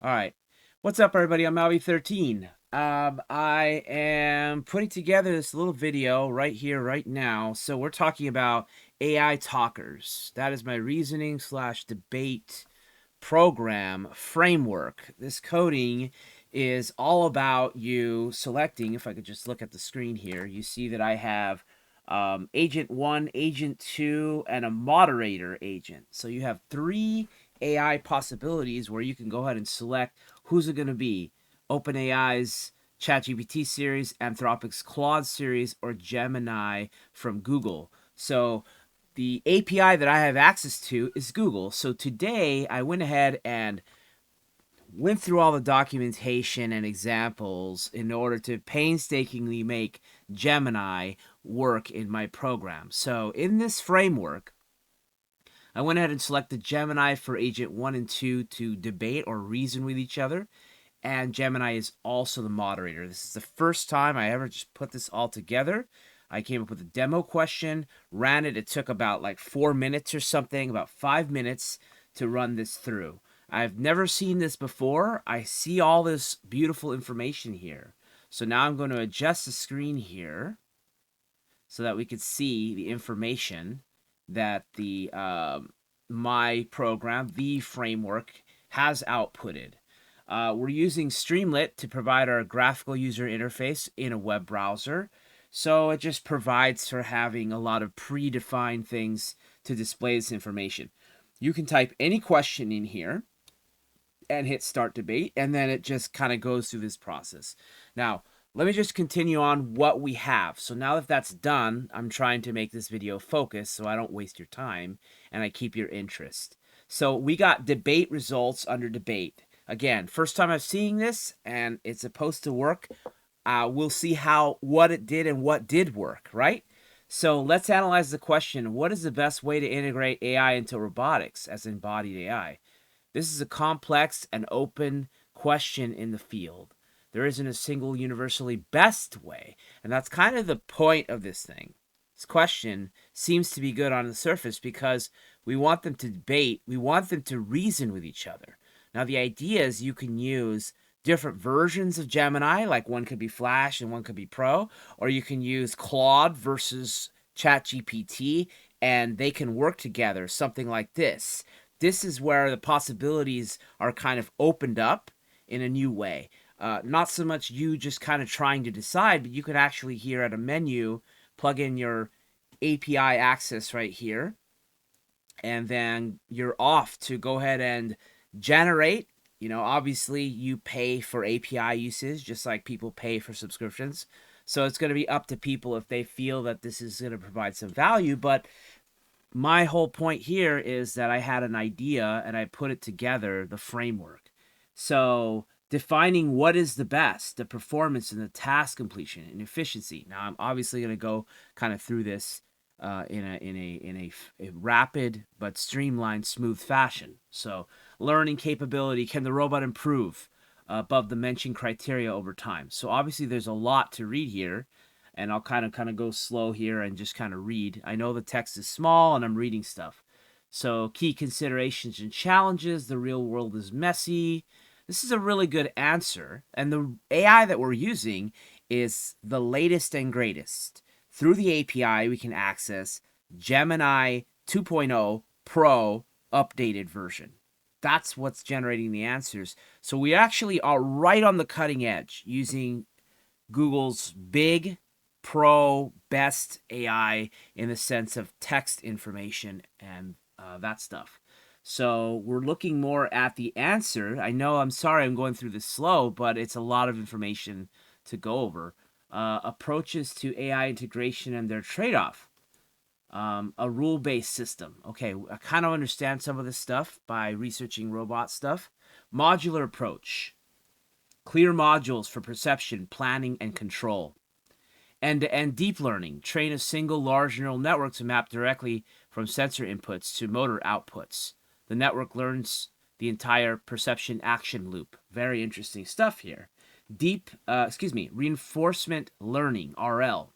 All right. What's up, everybody? I'm Albie13. I am putting together this little video right here, right now. So we're talking about AI talkers. That is my reasoning slash debate program framework. This coding is all about you selecting. If I could just look at the screen here, you see that I have agent 1, agent 2, and a moderator agent. So you have 3 AI possibilities where you can go ahead and select who's it going to be. OpenAI's ChatGPT series, Anthropic's Claude series, or Gemini from Google. So the API that I have access to is Google. So today I went ahead and went through all the documentation and examples in order to painstakingly make Gemini work in my program. So in this framework, I went ahead and selected Gemini for agent 1 and 2 to debate or reason with each other. And Gemini is also the moderator. This is the first time I ever just put this all together. I came up with a demo question, ran it. It took about like 4 minutes or something, about 5 minutes to run this through. I've never seen this before. I see all this beautiful information here. So now I'm going to adjust the screen here so that we could see the information that the my program, the framework, has outputted. We're using Streamlit to provide our graphical user interface in a web browser. So it just provides for having a lot of predefined things to display this information. You can type any question in here and hit start debate, and then it just kind of goes through this process. Now, let me just continue on what we have. So now that that's done, I'm trying to make this video focus so I don't waste your time and I keep your interest. So we got debate results under debate. Again, first time I'm seeing this, and it's supposed to work. We'll see what it did and what did work, right? So let's analyze the question: what is the best way to integrate AI into robotics as embodied AI? This is a complex and open question in the field. There isn't a single universally best way, and that's kind of the point of this thing. This question seems to be good on the surface because we want them to debate, we want them to reason with each other. Now, the idea is you can use different versions of Gemini, like one could be Flash and one could be Pro, or you can use Claude versus ChatGPT, and they can work together, something like this. This is where the possibilities are kind of opened up in a new way. Not so much you just kind of trying to decide, but you could actually here at a menu plug in your API access right here, and then you're off to go ahead and generate. Obviously you pay for API usage just like people pay for subscriptions. So it's going to be up to people if they feel that this is going to provide some value. But my whole point here is that I had an idea and I put it together, the framework. So defining what is the best, the performance and the task completion and efficiency. Now I'm obviously going to go kind of through this in a rapid but streamlined, smooth fashion. So learning capability: can the robot improve above the mentioned criteria over time? So obviously there's a lot to read here, and I'll kind of go slow here and just kind of read. I know the text is small and I'm reading stuff. So key considerations and challenges: the real world is messy. This is a really good answer, and the AI that we're using is the latest and greatest. Through the API, we can access Gemini 2.0 Pro updated version. That's what's generating the answers. So we actually are right on the cutting edge using Google's big pro best AI in the sense of text information and that stuff. So we're looking more at the answer. I know, I'm sorry I'm going through this slow, but it's a lot of information to go over. Approaches to AI integration and their trade-off. A rule-based system. Okay, I kind of understand some of this stuff by researching robot stuff. Modular approach. Clear modules for perception, planning, and control. End-to-end deep learning. Train a single large neural network to map directly from sensor inputs to motor outputs. The network learns the entire perception action loop. Very interesting stuff here. Reinforcement learning, RL.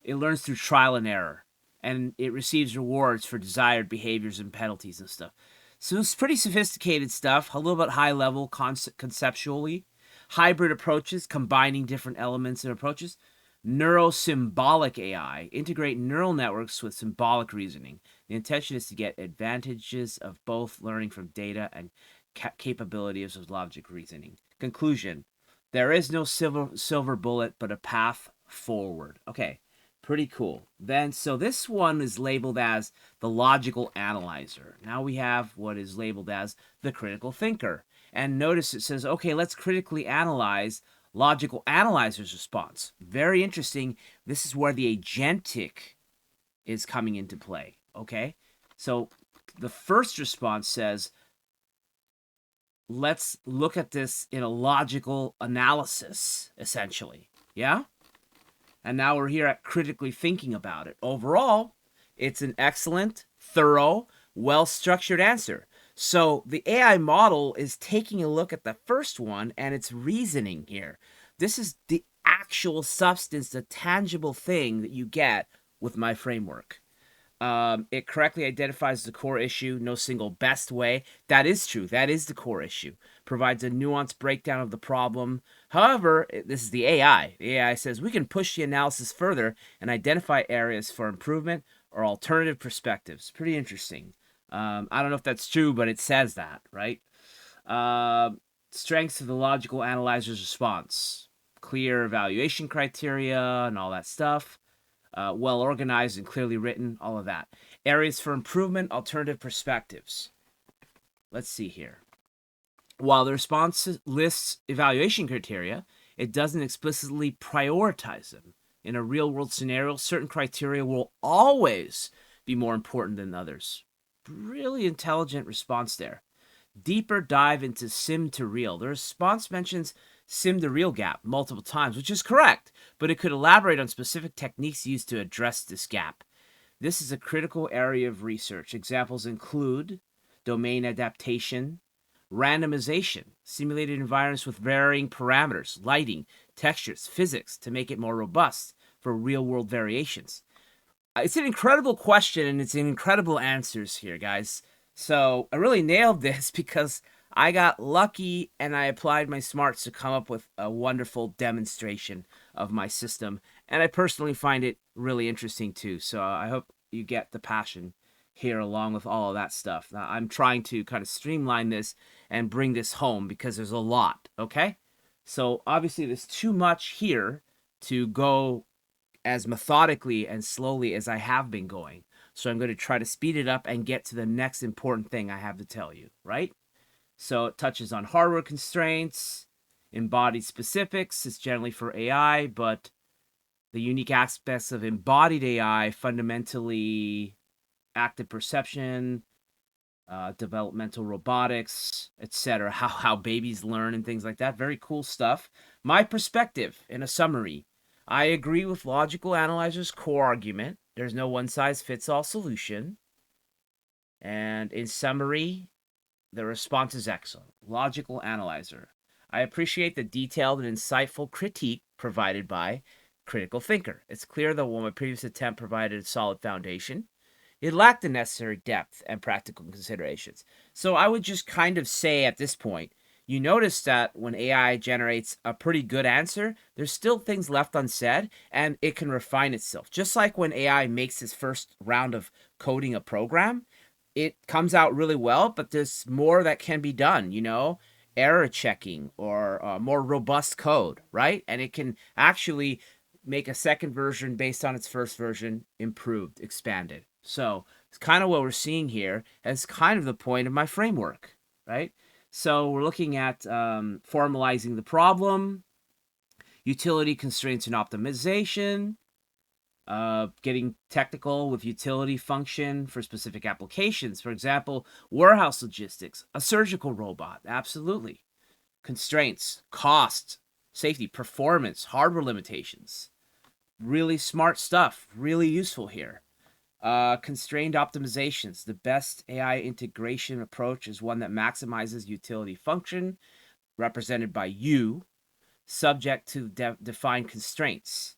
It learns through trial and error, and it receives rewards for desired behaviors and penalties and stuff. So it's pretty sophisticated stuff, a little bit high level conceptually. Hybrid approaches, combining different elements and approaches. Neurosymbolic AI, integrate neural networks with symbolic reasoning. The intention is to get advantages of both learning from data and capabilities of logic reasoning. Conclusion, there is no silver bullet, but a path forward. Okay, pretty cool. Then, so this one is labeled as the logical analyzer. Now we have what is labeled as the critical thinker. And notice it says, okay, let's critically analyze logical analyzer's response. Very interesting. This is where the agentic is coming into play. Okay, so the first response says, let's look at this in a logical analysis, essentially. Yeah? And now we're here at critically thinking about it. Overall, it's an excellent, thorough, well-structured answer. So the AI model is taking a look at the first one and it's reasoning here. This is the actual substance, the tangible thing that you get with my framework. It correctly identifies the core issue, no single best way. That is true. That is the core issue. Provides a nuanced breakdown of the problem. However, this is the AI. The AI says we can push the analysis further and identify areas for improvement or alternative perspectives. Pretty interesting. I don't know if that's true, but it says that, right? Strengths of the logical analyzer's response. Clear evaluation criteria and all that stuff. Well organized and clearly written, all of that. Areas for improvement, alternative perspectives. Let's see here. While the response lists evaluation criteria, it doesn't explicitly prioritize them. In a real-world scenario, certain criteria will always be more important than others. Really intelligent response there. Deeper dive into sim to real. The response mentions sim to real gap multiple times, which is correct, but it could elaborate on specific techniques used to address this gap. This is a critical area of research. Examples include domain adaptation, randomization, simulated environments with varying parameters, lighting, textures, physics to make it more robust for real-world variations. It's an incredible question, and it's incredible answers here, guys. So I really nailed this because I got lucky and I applied my smarts to come up with a wonderful demonstration of my system. And I personally find it really interesting too. So I hope you get the passion here along with all of that stuff. Now, I'm trying to kind of streamline this and bring this home because there's a lot, okay? So obviously there's too much here to go as methodically and slowly as I have been going. So I'm going to try to speed it up and get to the next important thing I have to tell you, right? So it touches on hardware constraints, embodied specifics. It's generally for AI, but the unique aspects of embodied AI, fundamentally active perception, developmental robotics, etc. How babies learn and things like that. Very cool stuff. My perspective in a summary. I agree with logical analyzer's core argument. There's no one-size-fits-all solution. And in summary, the response is excellent. Logical analyzer. I appreciate the detailed and insightful critique provided by critical thinker. It's clear that while my previous attempt provided a solid foundation, it lacked the necessary depth and practical considerations. So I would just kind of say at this point, you notice that when AI generates a pretty good answer, there's still things left unsaid, and it can refine itself. Just like when AI makes its first round of coding a program, it comes out really well, but there's more that can be done, you know, error checking or more robust code, right? And it can actually make a second version based on its first version, improved, expanded. So it's kind of what we're seeing here as kind of the point of my framework, right? So we're looking at formalizing the problem, utility constraints and optimization, getting technical with utility function for specific applications. For example, warehouse logistics, a surgical robot, absolutely. Constraints, cost, safety, performance, hardware limitations. Really smart stuff, really useful here. Constrained optimizations. The best AI integration approach is one that maximizes utility function, represented by U, subject to defined constraints.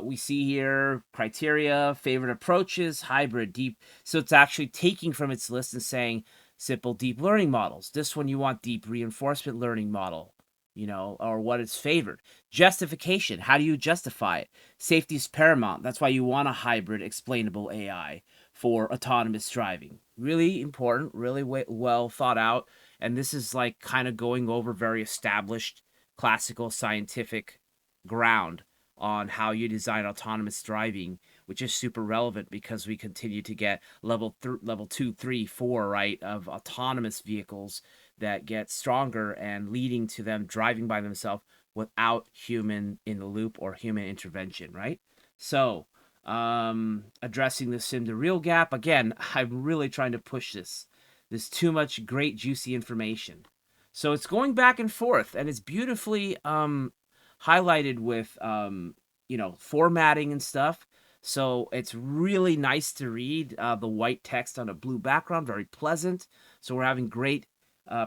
We see here criteria, favorite approaches, hybrid, deep. So it's actually taking from its list and saying Simple deep learning models. This one you want deep reinforcement learning model, or what is favored. Justification. How do you justify it? Safety is paramount. That's why you want a hybrid explainable AI for autonomous driving. Really important, really well thought out. And this is like kind of going over very established classical scientific ground on how you design autonomous driving, which is super relevant because we continue to get level 2, 3, 4, right, of autonomous vehicles that get stronger and leading to them driving by themselves without human in the loop or human intervention, right? So, addressing the sim to real gap again. I'm really trying to push this. There's too much great juicy information. So it's going back and forth, and it's beautifully highlighted with formatting and stuff. So it's really nice to read the white text on a blue background, very pleasant. So we're having great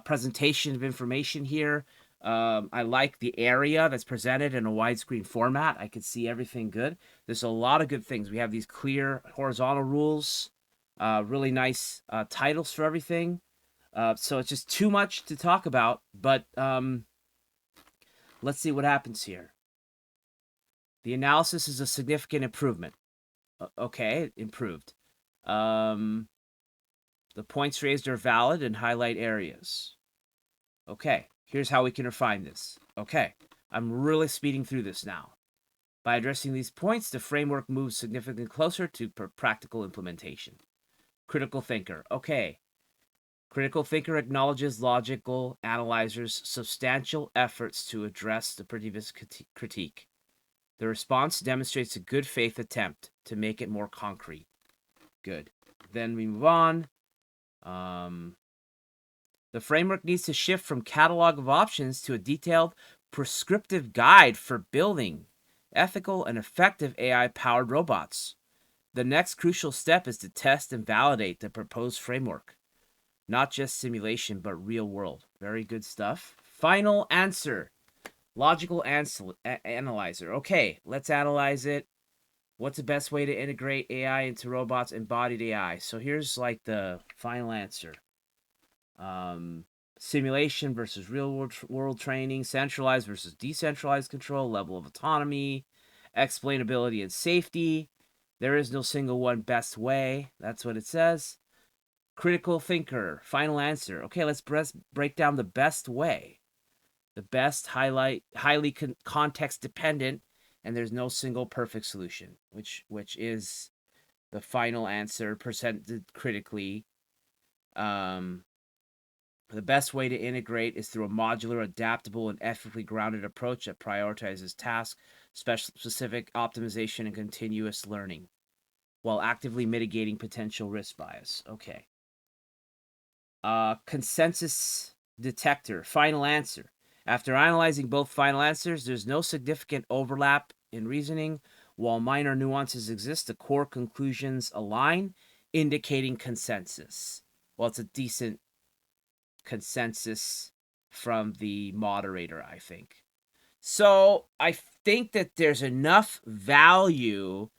presentation of information here. I like the area that's presented in a widescreen format. I can see everything good. There's a lot of good things. We have these clear horizontal rules, really nice titles for everything. So it's just too much to talk about, but let's see what happens here. The analysis is a significant improvement. Okay, improved. The points raised are valid and highlight areas. Okay, here's how we can refine this. Okay, I'm really speeding through this now. By addressing these points, the framework moves significantly closer to practical implementation. Critical thinker. Okay. Critical thinker acknowledges logical analyzers' substantial efforts to address the previous critique. The response demonstrates a good faith attempt to make it more concrete. Good. Then we move on. The framework needs to shift from catalog of options to a detailed prescriptive guide for building ethical and effective AI-powered robots. The next crucial step is to test and validate the proposed framework. Not just simulation, but real world. Very good stuff. Final answer. Logical analyzer. Okay, let's analyze it. What's the best way to integrate AI into robots, embodied AI? So here's like the final answer. Simulation versus real world training, centralized versus decentralized control, level of autonomy, explainability and safety. There is no single one best way. That's what it says. Critical thinker, final answer. Okay, let's break down the best way. The best highly context dependent, and there's no single perfect solution, which is the final answer presented critically. The best way to integrate is through a modular, adaptable, and ethically grounded approach that prioritizes task, specific optimization, and continuous learning, while actively mitigating potential risk bias. Okay. Consensus detector, final answer. After analyzing both final answers, there's no significant overlap in reasoning. While minor nuances exist, the core conclusions align, indicating consensus. Well, it's a decent consensus from the moderator, I think. So I think that there's enough value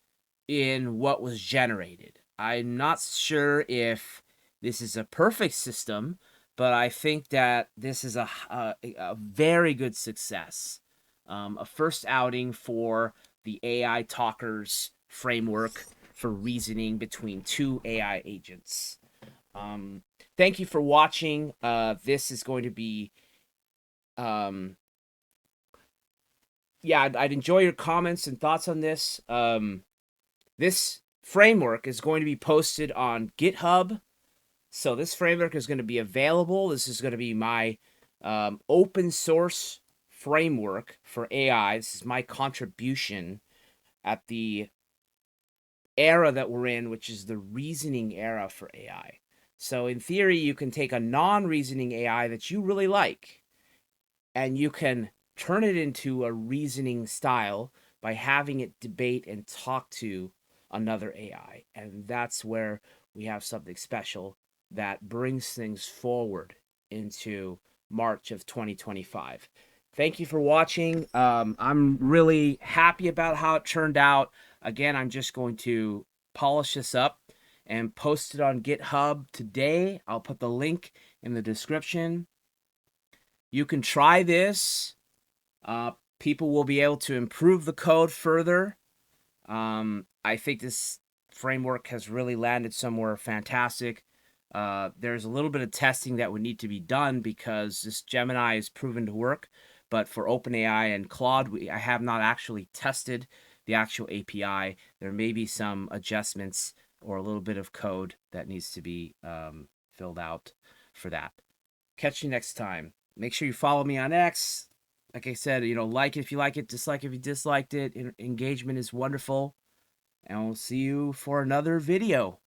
in what was generated. I'm not sure if this is a perfect system, but I think that this is a very good success. A first outing for the AITalkers framework for reasoning between two AI agents. Thank you for watching. This is going to be, yeah, I'd enjoy your comments and thoughts on this. This framework is going to be posted on GitHub. So this framework is going to be available. This is going to be my open source framework for AI. This is my contribution at the era that we're in, which is the reasoning era for AI. So in theory, you can take a non-reasoning AI that you really like, and you can turn it into a reasoning style by having it debate and talk to another AI. And that's where we have something special that brings things forward into March of 2025. Thank you for watching. I'm really happy about how it turned out. Again, I'm just going to polish this up and posted on GitHub today. I'll put the link in the description. You can try this. People will be able to improve the code further. I think this framework has really landed somewhere fantastic. There's a little bit of testing that would need to be done because this Gemini is proven to work. But for OpenAI and Claude, I have not actually tested the actual API. There may be some adjustments or a little bit of code that needs to be filled out for that. Catch you next time. Make sure you follow me on X. Like I said, like it if you like it, dislike if you disliked it. Engagement is wonderful. And we'll see you for another video.